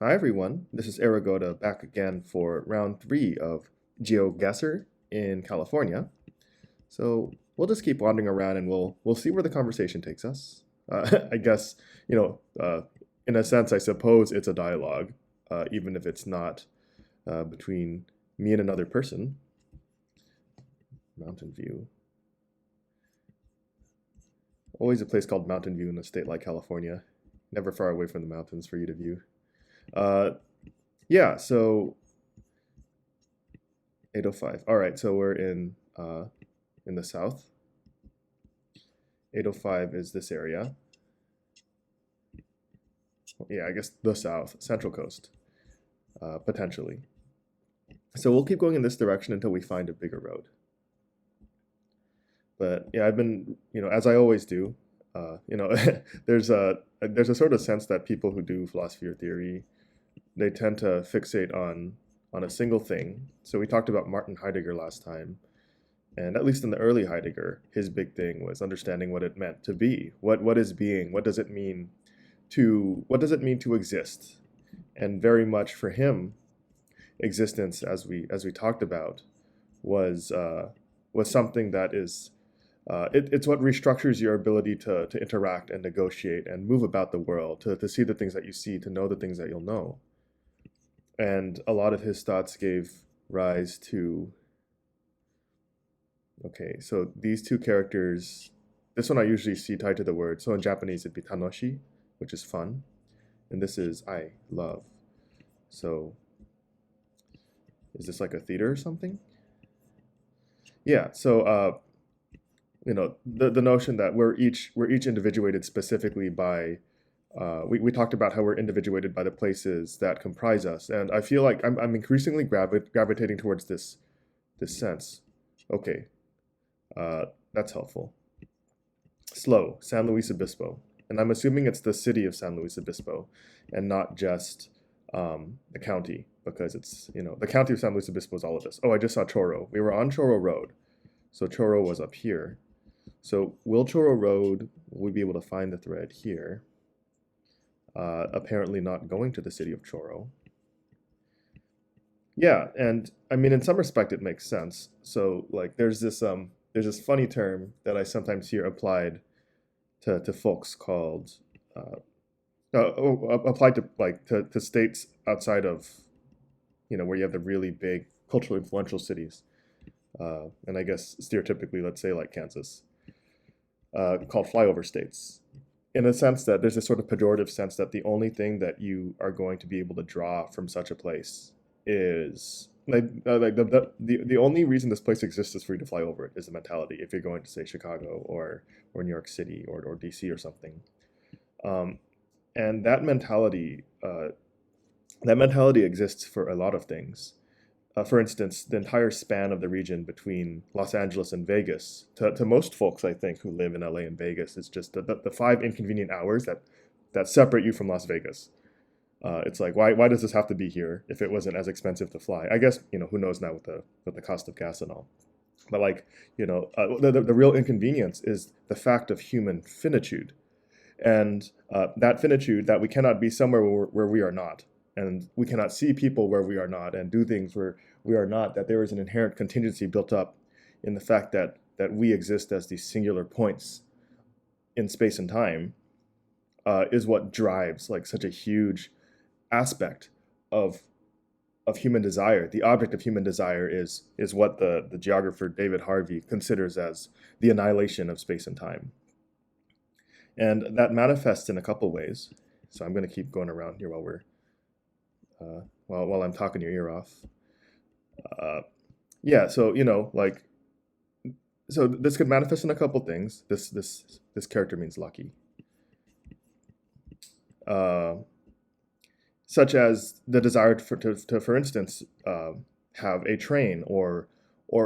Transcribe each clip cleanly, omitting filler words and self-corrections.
Hi everyone, this is Aragoda back again for round 3 of GeoGuessr in California. So we'll just keep wandering around and we'll see where the conversation takes us. I guess, you know, uh, in a sense, I suppose it's a dialogue, even if it's not between me and another person. Mountain View. Always a place called Mountain View in a state like California. Never far away from the mountains for you to view. Uh, yeah, so 805. All right, so we're in the south. 805 is this area. Yeah, I guess the south, Central Coast, potentially. So we'll keep going in this direction until we find a bigger road. But yeah, I've been, as I always do, there's a sort of sense that people who do philosophy or theory, they tend to fixate on a single thing. So we talked about Martin Heidegger last time. And at least in the early Heidegger, his big thing was understanding what it meant to be. What is being? What does it mean to exist? And very much for him, existence, as we talked about, was was something that is it's what restructures your ability to interact and negotiate and move about the world, to see the things that you see, to know the things that you'll know. And a lot of his thoughts gave rise to, okay, so these two characters, this one I usually see tied to the word. So in Japanese, it'd be tanoshi, which is fun. And this is I, love. So is this like a theater or something? Yeah, so the notion that we're each individuated specifically by we talked about how we're individuated by the places that comprise us, and I feel like I'm increasingly gravitating towards this sense. Okay, that's helpful. Slow, San Luis Obispo. And I'm assuming it's the city of San Luis Obispo and not just the county, because the county of San Luis Obispo is all of this. Oh, I just saw Choro. We were on Choro Road. So Choro was up here. So will Choro Road, will we be able to find the thread here? Apparently not going to the city of Choro. Yeah, and I mean, in some respect, it makes sense. So like, there's this funny term that I sometimes hear applied to folks called applied to like to states outside of where you have the really big culturally influential cities, and I guess stereotypically, let's say like Kansas, called flyover states. In a sense that there's this sort of pejorative sense that the only thing that you are going to be able to draw from such a place is like the only reason this place exists is for you to fly over it is the mentality. If you're going to say Chicago or New York City or DC or something, um, and that mentality exists for a lot of things. For instance, the entire span of the region between Los Angeles and Vegas, to most folks, I think, who live in LA and Vegas, is just the 5 inconvenient hours that separate you from Las Vegas. It's like, why does this have to be here if it wasn't as expensive to fly? I guess, who knows now with the cost of gas and all. But like, the real inconvenience is the fact of human finitude. And that finitude, that we cannot be somewhere where we are not. And we cannot see people where we are not and do things where we are not, that there is an inherent contingency built up in the fact that we exist as these singular points in space and time, is what drives like such a huge aspect of human desire. The object of human desire is what the geographer David Harvey considers as the annihilation of space and time. And that manifests in a couple ways. So I'm going to keep going around here while I'm talking your ear off. Uh, yeah, so like, so this could manifest in a couple things. This character means lucky, uh, such as the desire for instance, have a train or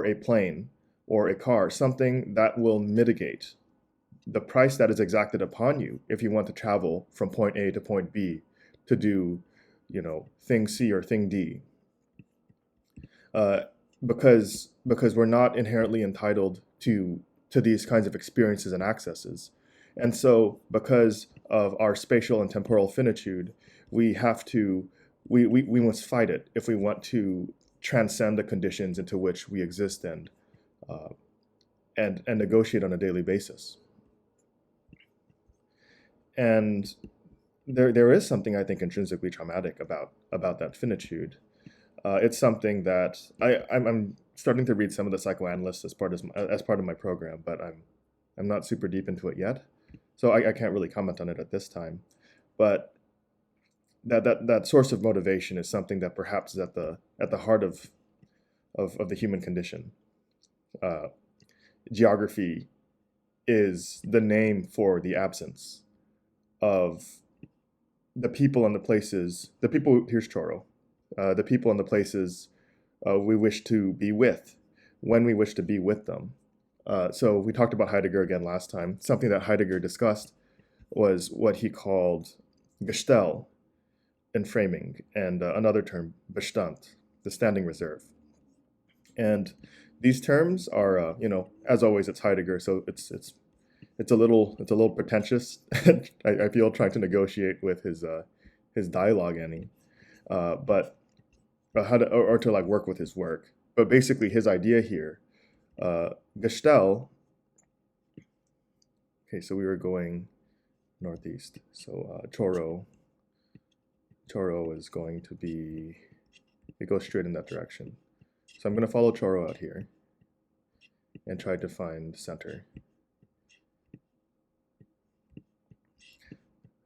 a plane or a car, something that will mitigate the price that is exacted upon you if you want to travel from point A to point B to do, thing C or thing D, uh, because we're not inherently entitled to these kinds of experiences and accesses, and so because of our spatial and temporal finitude, we have to we must fight it if we want to transcend the conditions into which we exist uh, and negotiate on a daily basis. And there is something I think intrinsically traumatic about that finitude. It's something that I'm starting to read some of the psychoanalysts as part of my program, but I'm not super deep into it yet, so I can't really comment on it at this time. But that source of motivation is something that perhaps is at the heart of the human condition. Uh, Geography is the name for the absence of the people and the places. The people here's Choro. The people and the places we wish to be with, when we wish to be with them. So we talked about Heidegger again last time. Something that Heidegger discussed was what he called Gestell in framing, and another term, Bestand, the standing reserve. And these terms are, as always, it's Heidegger, so it's a little pretentious. I feel trying to negotiate with his dialogue, Annie, but how to or to like work with his work. But basically, his idea here, Gestell. Okay, so we were going northeast. So Choro is going to be. It goes straight in that direction. So I'm going to follow Choro out here and try to find center.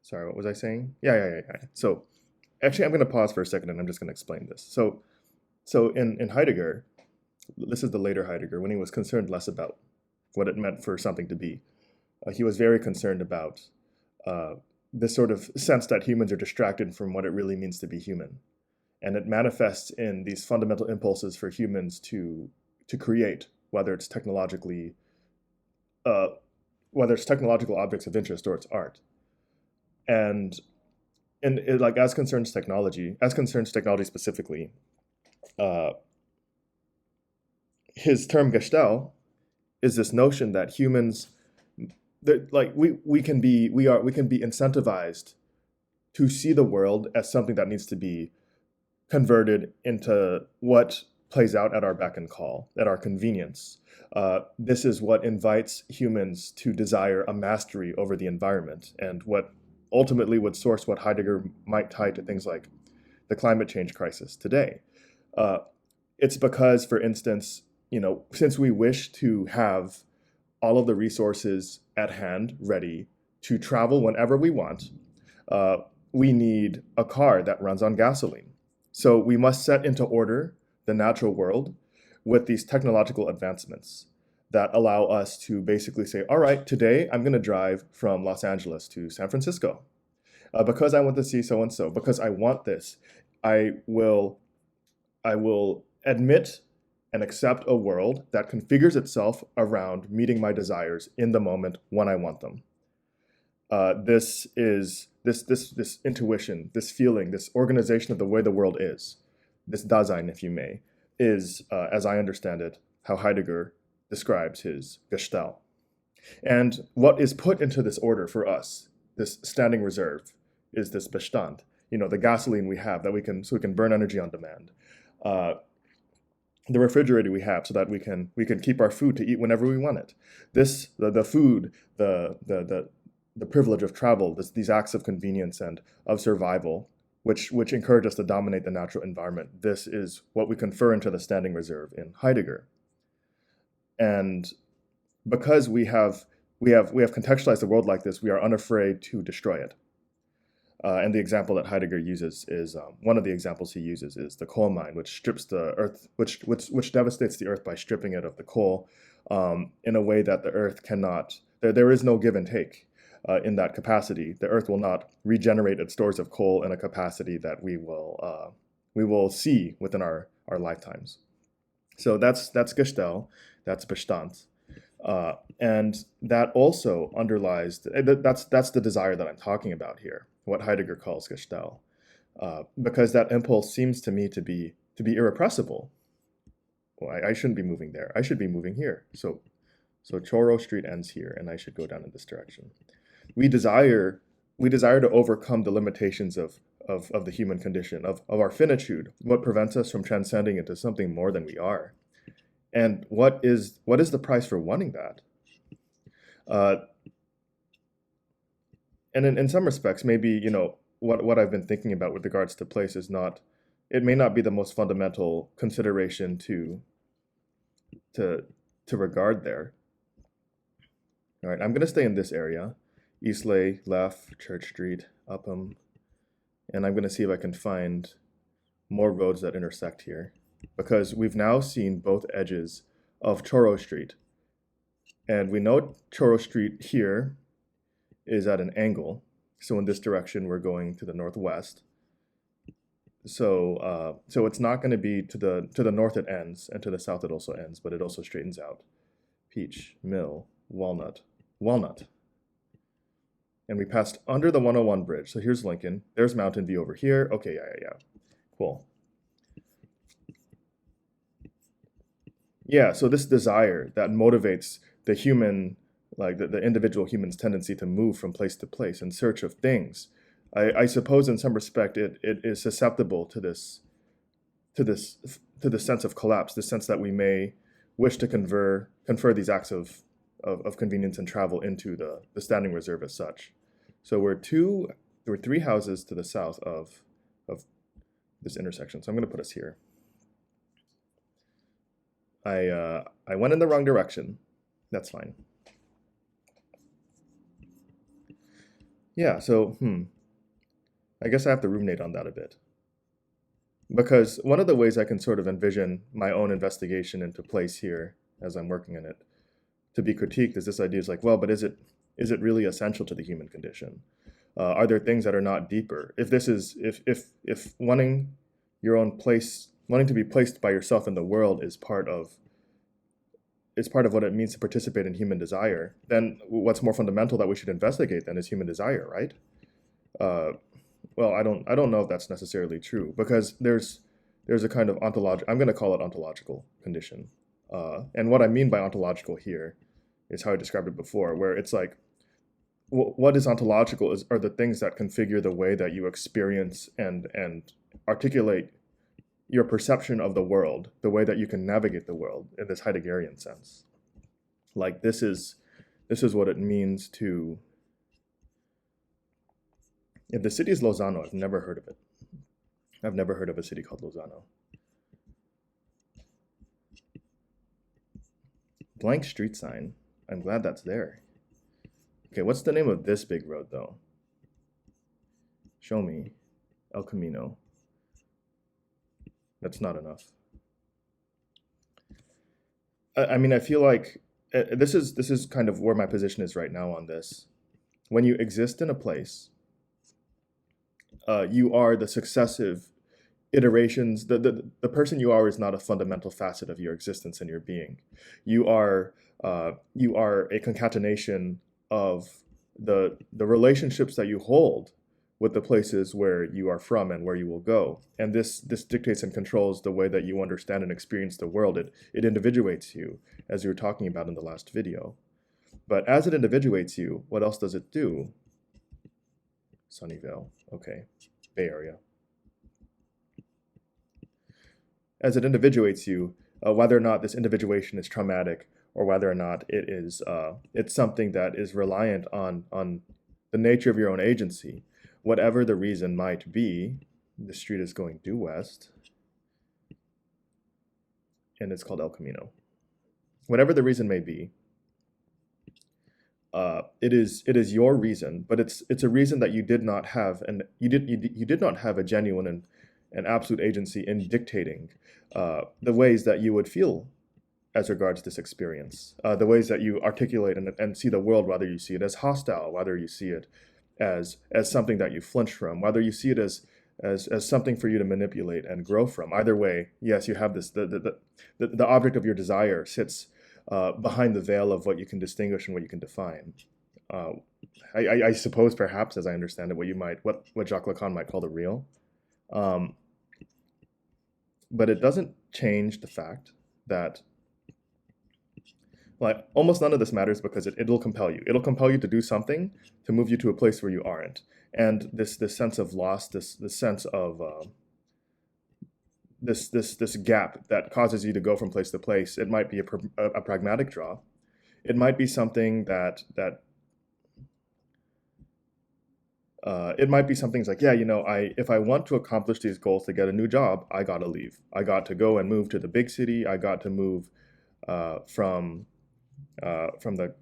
Sorry, what was I saying? Yeah. So actually, I'm going to pause for a second and I'm just going to explain this. So in Heidegger, this is the later Heidegger, when he was concerned less about what it meant for something to be. He was very concerned about this sort of sense that humans are distracted from what it really means to be human. And it manifests in these fundamental impulses for humans to create, whether it's technological objects of interest or it's art. And like as concerns technology specifically, his term Gestell is this notion that humans, like we can be incentivized to see the world as something that needs to be converted into what plays out at our beck and call, at our convenience. This is what invites humans to desire a mastery over the environment, and what ultimately would source what Heidegger might tie to things like the climate change crisis today. It's because, for instance, since we wish to have all of the resources at hand ready to travel whenever we want, we need a car that runs on gasoline. So we must set into order the natural world with these technological advancements that allow us to basically say, all right, today I'm going to drive from Los Angeles to San Francisco because I want to see so-and-so, because I want this. I will admit and accept a world that configures itself around meeting my desires in the moment when I want them. This intuition, this feeling, this organization of the way the world is, this Dasein, if you may, is, as I understand it, how Heidegger describes his Gestell. And what is put into this order for us, this standing reserve, is this Bestand. The gasoline we have that we can burn energy on demand. The refrigerator we have so that we can keep our food to eat whenever we want it. The food, the privilege of travel, these acts of convenience and of survival, which encourage us to dominate the natural environment. This is what we confer into the standing reserve in Heidegger. And because we have contextualized the world like this, we are unafraid to destroy it. And the example that Heidegger uses is one of the examples he uses is the coal mine, which strips the earth, which devastates the earth by stripping it of the coal in a way that the earth cannot. There is no give and take in that capacity. The earth will not regenerate its stores of coal in a capacity that we will see within our lifetimes. So that's Gestell, that's Bestand. And that also underlies, that's the desire that I'm talking about here, what Heidegger calls Gestell, because that impulse seems to me to be irrepressible. Well, I shouldn't be moving there. I should be moving here. So Choro Street ends here, and I should go down in this direction. We desire to overcome the limitations of of the human condition, of our finitude, what prevents us from transcending into something more than we are. And what is the price for wanting that? Uh, and in some respects, maybe, what I've been thinking about with regards to place is not, it may not be the most fundamental consideration to regard there. All right, I'm going to stay in this area, Eastleigh, left, Church Street, Upham, and I'm going to see if I can find more roads that intersect here, because we've now seen both edges of Choro Street, and we know Choro Street here is at an angle, so in this direction we're going to the northwest. So it's not going to be to the north it ends, and to the south it also ends, but it also straightens out. Peach, Mill, Walnut. And we passed under the 101 bridge. So here's Lincoln. There's Mountain View over here. Okay, yeah. Cool. Yeah, so this desire that motivates the human, like the individual human's tendency to move from place to place in search of things, I suppose in some respect it is susceptible to this sense of collapse, the sense that we may wish to confer these acts of convenience and travel into the standing reserve as such. So there were 3 houses to the south of this intersection. So I'm going to put us here. I went in the wrong direction. That's fine. Yeah, so I guess I have to ruminate on that a bit. Because one of the ways I can sort of envision my own investigation into place here as I'm working in it to be critiqued is this idea is like, well, but is it really essential to the human condition? Are there things that are not deeper? If wanting your own place, wanting to be placed by yourself in the world is part of what it means to participate in human desire, then what's more fundamental that we should investigate then is human desire, right? Well, I don't know if that's necessarily true, because there's a kind of I'm going to call it ontological condition. And what I mean by ontological here is how I described it before, where it's like, what is ontological are the things that configure the way that you experience and articulate your perception of the world, the way that you can navigate the world in this Heideggerian sense. Like this is what it means to. If the city is Lozano, I've never heard of it. I've never heard of a city called Lozano. Blank street sign. I'm glad that's there. Okay, what's the name of this big road, though? Show me. El Camino. That's not enough. I mean, I feel like this is kind of where my position is right now on this. When you exist in a place, you are the successive iterations. The person you are is not a fundamental facet of your existence and your being. You are a concatenation of the relationships that you hold with the places where you are from and where you will go. And this dictates and controls the way that you understand and experience the world. It individuates you, as you were talking about in the last video. But as it individuates you, what else does it do? Sunnyvale, okay, Bay Area. As it individuates you, whether or not this individuation is traumatic, or whether or not it's something that is reliant on the nature of your own agency, whatever the reason might be, the street is going due west, and it's called El Camino. Whatever the reason may be, it is your reason, but it's a reason that you did not have, and you did not have a genuine and absolute agency in dictating the ways that you would feel as regards this experience, the ways that you articulate and see the world, whether you see it as hostile, whether you see it as something that you flinch from, whether you see it as something for you to manipulate and grow from. Either way, yes, you have this, the object of your desire sits behind the veil of what you can distinguish and what you can define. I suppose perhaps, as I understand it, what Jacques Lacan might call the real. But it doesn't change the fact that, like, almost none of this matters, because it'll compel you. It'll compel you to do something to move you to a place where you aren't. And this sense of loss, this sense of this gap that causes you to go from place to place. It might be a pragmatic draw. It might be something that it might be something like, yeah, if I want to accomplish these goals to get a new job, I got to leave. I got to go and move to the big city. I got to move from the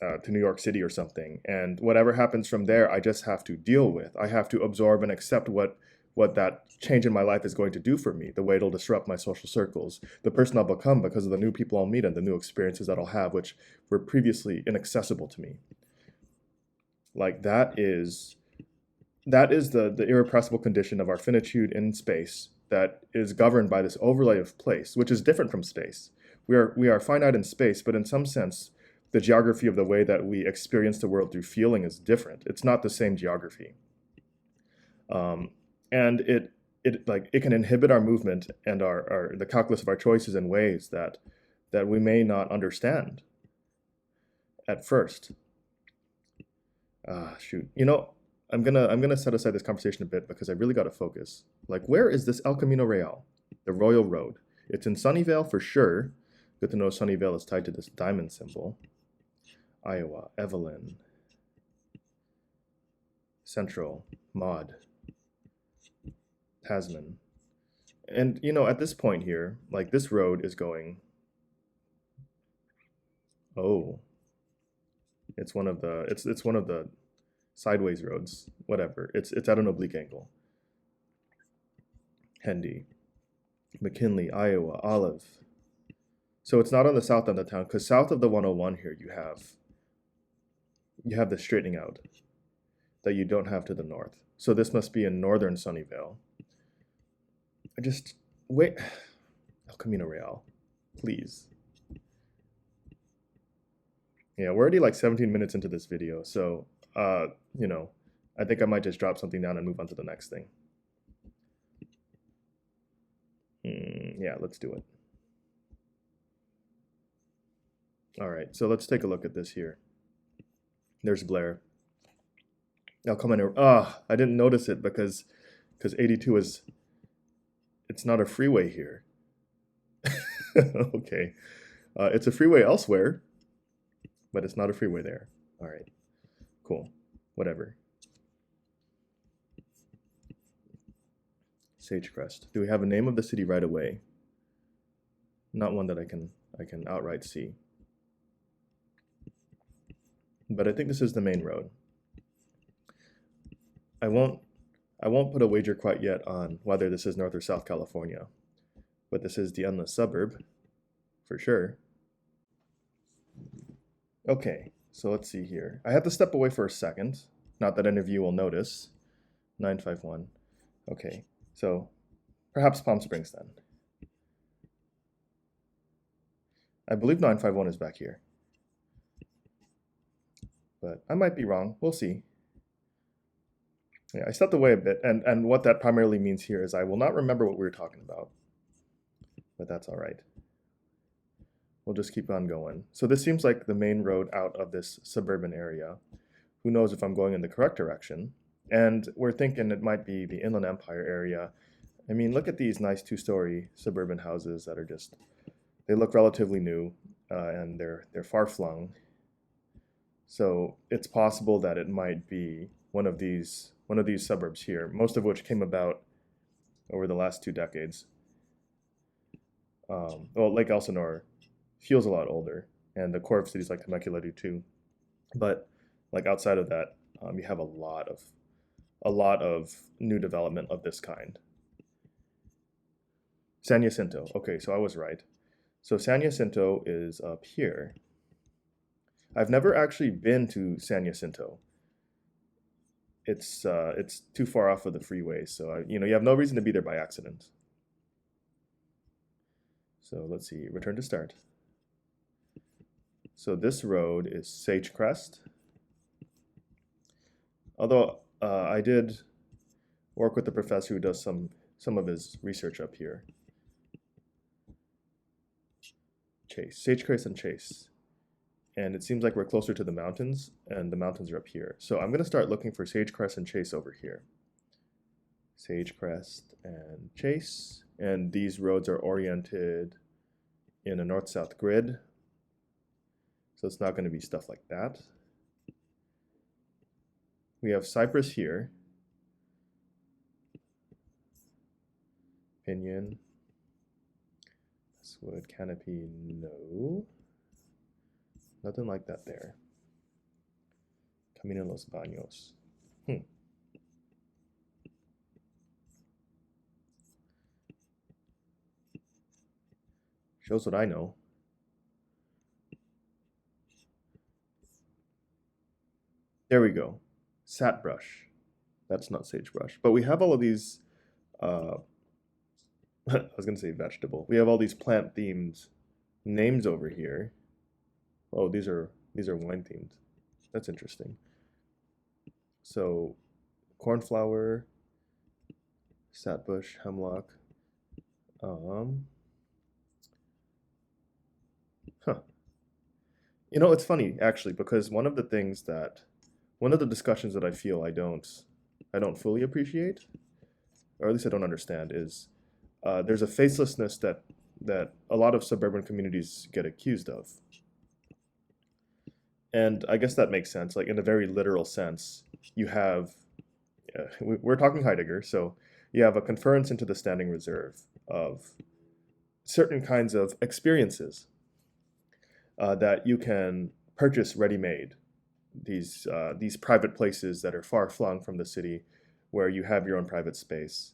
to New York City or something. And whatever happens from there, I just have to deal with. I have to absorb and accept what that change in my life is going to do for me, the way it'll disrupt my social circles, the person I'll become because of the new people I'll meet and the new experiences that I'll have, which were previously inaccessible to me. Like that is the irrepressible condition of our finitude in space that is governed by this overlay of place, which is different from space. We are finite in space, but in some sense, the geography of the way that we experience the world through feeling is different. It's not the same geography. And it can inhibit our movement and the calculus of our choices in ways that we may not understand at first. Shoot. I'm gonna set aside this conversation a bit because I really got to focus. Like, where is this El Camino Real, the Royal Road? It's in Sunnyvale for sure. Good to know Sunnyvale is tied to this diamond symbol. Iowa, Evelyn, Central, Maud, Tasman. And at this point here, like this road is going, oh, it's one of the sideways roads, whatever. It's at an oblique angle. Hendy, McKinley, Iowa, Olive. So it's not on the south end of town, because south of the 101 here you have the straightening out that you don't have to the north. So this must be in northern Sunnyvale. Wait, El Camino Real, please. Yeah, we're already like 17 minutes into this video, so I think I might just drop something down and move on to the next thing. Yeah, let's do it. All right, so let's take a look at this here. There's Blair. I'll come in here. I didn't notice it because 82 it's not a freeway here. Okay. It's a freeway elsewhere, but it's not a freeway there. All right, cool, whatever. Sagecrest. Do we have a name of the city right away? Not one that I can outright see. But I think this is the main road. I won't put a wager quite yet on whether this is North or South California, but this is the endless suburb, for sure. Okay, so let's see here. I have to step away for a second. Not that any of you will notice. 951. Okay, so perhaps Palm Springs then. I believe 951 is back here. But I might be wrong. We'll see. Yeah, I stepped away a bit, and what that primarily means here is I will not remember what we were talking about. But that's all right. We'll just keep on going. So this seems like the main road out of this suburban area. Who knows if I'm going in the correct direction? And we're thinking it might be the Inland Empire area. I mean, look at these nice two-story suburban houses that are they look relatively new, and they're far-flung. So it's possible that it might be one of these suburbs here, most of which came about over the last 2 decades. Well, Lake Elsinore feels a lot older, and the core of cities like Temecula do too. But like outside of that, you have a lot of new development of this kind. San Jacinto. Okay, so I was right. So San Jacinto is up here. I've never actually been to San Jacinto. It's too far off of the freeway, so you have no reason to be there by accident. So let's see, return to start. So this road is Sagecrest. Although I did work with the professor who does some of his research up here. Chase, Sagecrest and Chase. and it seems like we're closer to the mountains, and the mountains are up here. So I'm going to start looking for Sagecrest and Chase over here. Sagecrest and Chase, and these roads are oriented in a north-south grid, so it's not going to be stuff like that. We have Cypress here, Pinion, Wood, Canopy, no, nothing like that there. Camino Los Baños. Shows what I know. There we go. Satbrush. That's not sagebrush. But we have all of these, I was going to say vegetable. We have all these plant themed names over here. Oh, these are wine themed. That's interesting. So, cornflower, satbush, hemlock. You know, it's funny actually, because one of the discussions that I feel I don't fully appreciate, or at least I don't understand, is there's a facelessness that a lot of suburban communities get accused of. And I guess that makes sense. Like in a very literal sense, you have, we're talking Heidegger, so you have a conference into the standing reserve of certain kinds of experiences that you can purchase ready-made. These private places that are far flung from the city, where you have your own private space.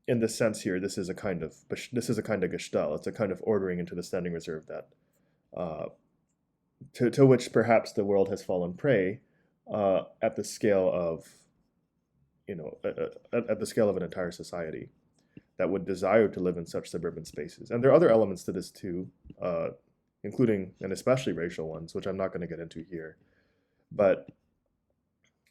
In this sense here, this is a kind of Gestell. It's a kind of ordering into the standing reserve that to which perhaps the world has fallen prey at the scale of at the scale of an entire society that would desire to live in such suburban spaces. And there are other elements to this too, including and especially racial ones, which I'm not going to get into here. But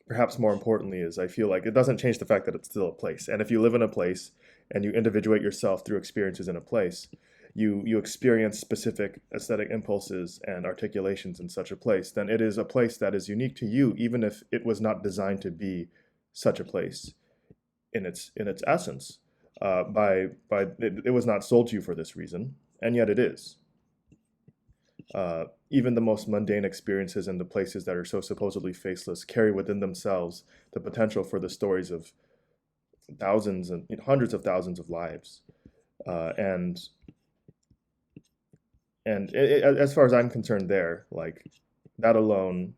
perhaps more importantly is I feel like it doesn't change the fact that it's still a place. And if you live in a place and you individuate yourself through experiences in a place, you experience specific aesthetic impulses and articulations in such a place, then it is a place that is unique to you, even if it was not designed to be such a place in its essence. It was not sold to you for this reason, and yet it is. Even the most mundane experiences in the places that are so supposedly faceless carry within themselves the potential for the stories of thousands and hundreds of thousands of lives. As far as I'm concerned there, like that alone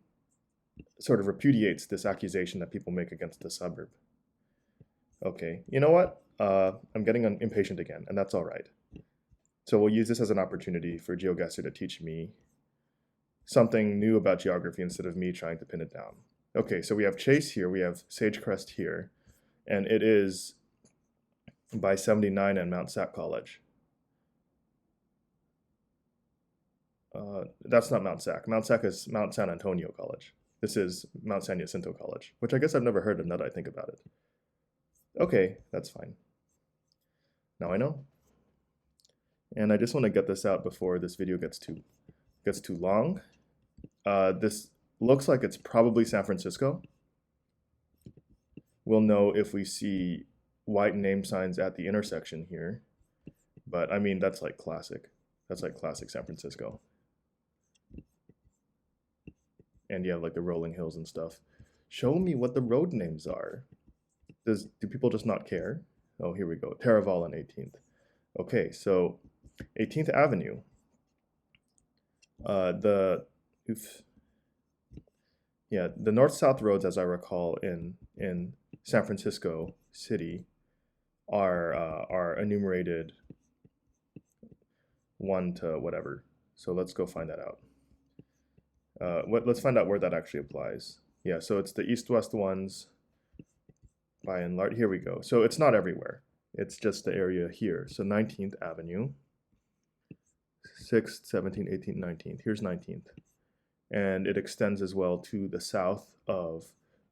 sort of repudiates this accusation that people make against the suburb. Okay, you know what? I'm getting impatient again, and that's all right. So we'll use this as an opportunity for GeoGuessr to teach me something new about geography instead of me trying to pin it down. Okay, so we have Chase here, we have Sagecrest here, and it is by 79 and Mount Sac College. That's not Mount Sac. Mount Sac is Mount San Antonio College. This is Mount San Jacinto College, which I guess I've never heard of now that I think about it. Okay, that's fine. Now I know. And I just want to get this out before this video gets too long. This looks like it's probably San Francisco. We'll know if we see white name signs at the intersection here. But I mean, that's like classic. That's like classic San Francisco. And you have like the rolling hills and stuff. Show me what the road names are. Do people just not care? Oh, here we go. Taraval on 18th. Okay, so 18th Avenue. The north-south roads, as I recall, in San Francisco City, are enumerated 1 to whatever. So let's go find that out. Let's find out where that actually applies. Yeah, so it's the east-west ones by and large. Here we go. So it's not everywhere. It's just the area here. So 19th Avenue, 6th, 17th, 18th, 19th. Here's 19th. And it extends as well to the south of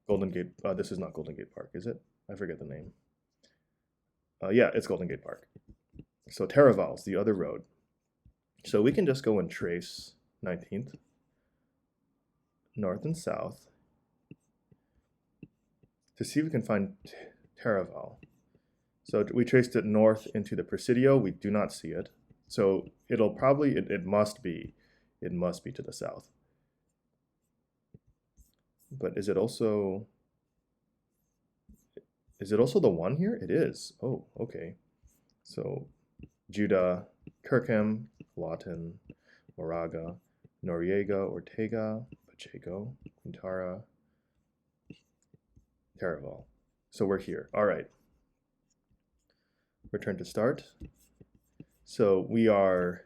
Golden Gate. This is not Golden Gate Park, is it? I forget the name. Yeah, it's Golden Gate Park. So Taraval's the other road. So we can just go and trace 19th, north and south, to see if we can find Taraval. So we traced it north into the Presidio. We do not see it. So it'll probably, it must be to the south. But is it also the one here? It is. Oh, okay. So Judah, Kirkham, Lawton, Moraga, Noriega, Ortega, Pacheco, Quintara, Taraval. So we're here. All right. Return to start. So we are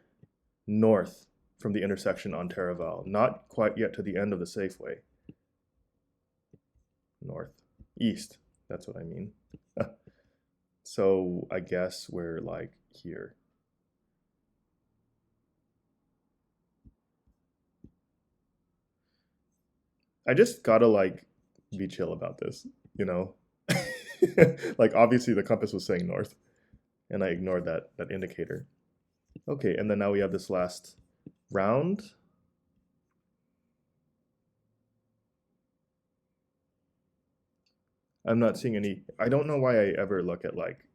north from the intersection on Taraval, not quite yet to the end of the Safeway. North, east, that's what I mean. So I guess we're like here. I just gotta like be chill about this, you know? Like obviously the compass was saying north and I ignored that indicator. Okay, and then now we have this last round. I'm not seeing any, I don't know why I ever look at like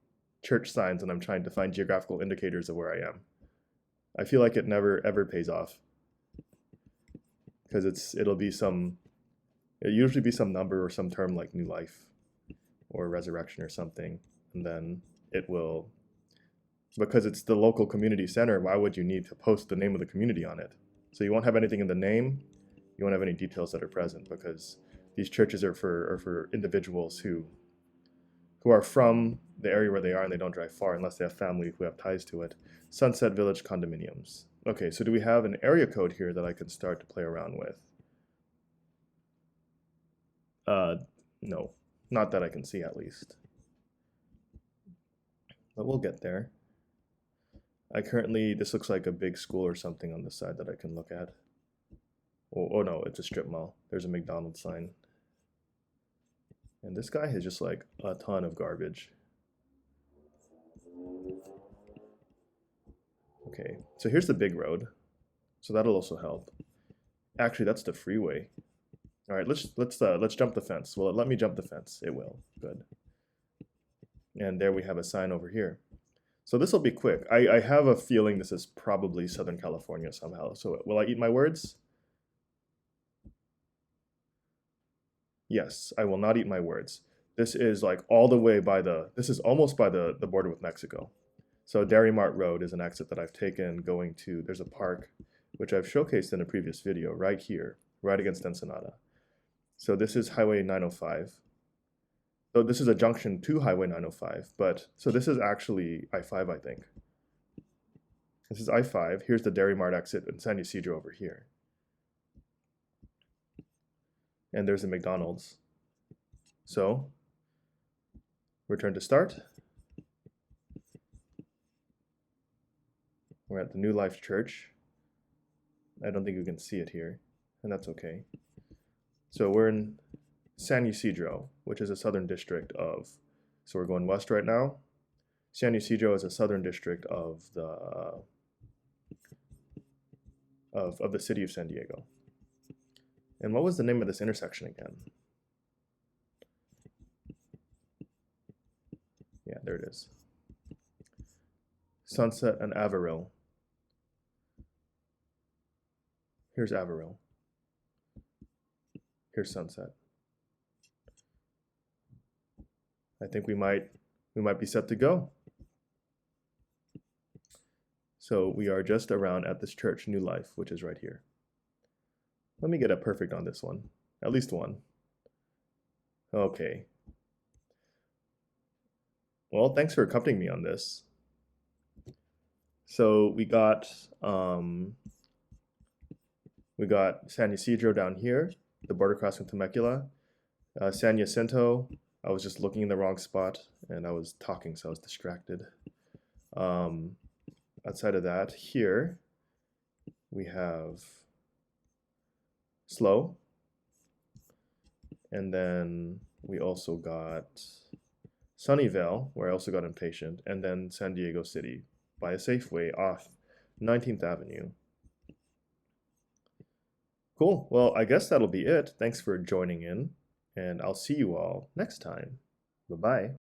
church signs and I'm trying to find geographical indicators of where I am. I feel like it never ever pays off because it'll usually be some number or some term like new life or resurrection or something, and then it will, because it's the local community center, why would you need to post the name of the community on it? So you won't have anything in the name, you won't have any details that are present, because these churches are for individuals who are from the area where they are and they don't drive far unless they have family who have ties to it. Sunset Village condominiums. Okay, so do we have an area code here that I can start to play around with? No, not that I can see at least. But we'll get there. This looks like a big school or something on the side that I can look at. Oh no, it's a strip mall. There's a McDonald's sign. And this guy has just like a ton of garbage. Okay, so here's the big road. So that'll also help. Actually, that's the freeway. All right, let's jump the fence. Will it let me jump the fence? It will. Good. And there we have a sign over here. So this will be quick. I have a feeling this is probably Southern California somehow. So will I eat my words? Yes, I will not eat my words. This is like all the way this is almost by the border with Mexico. So Dairy Mart Road is an exit that I've taken going to, there's a park, which I've showcased in a previous video right here, right against Ensenada. So this is Highway 905. So this is a junction to Highway 905, so this is actually I-5, I think. This is I-5, here's the Dairy Mart exit in San Ysidro over here. And there's a McDonald's. So, return to start. We're at the New Life Church. I don't think you can see it here, and that's okay. So we're in San Ysidro, which is a southern district of, so we're going west right now. San Ysidro is a southern district of the city of San Diego. And what was the name of this intersection again? Yeah, there it is. Sunset and Averill. Here's Averill. Here's Sunset. I think we might be set to go. So we are just around at this church, New Life, which is right here. Let me get a perfect on this one, at least one. Okay. Well, thanks for accompanying me on this. So we got San Ysidro down here, the border crossing Temecula. San Jacinto, I was just looking in the wrong spot and I was talking, so I was distracted. Outside of that, here we have Slow, and then we also got Sunnyvale, where I also got Impatient, and then San Diego City by a Safeway off 19th Avenue. Cool. Well, I guess that'll be it. Thanks for joining in, and I'll see you all next time. Bye bye.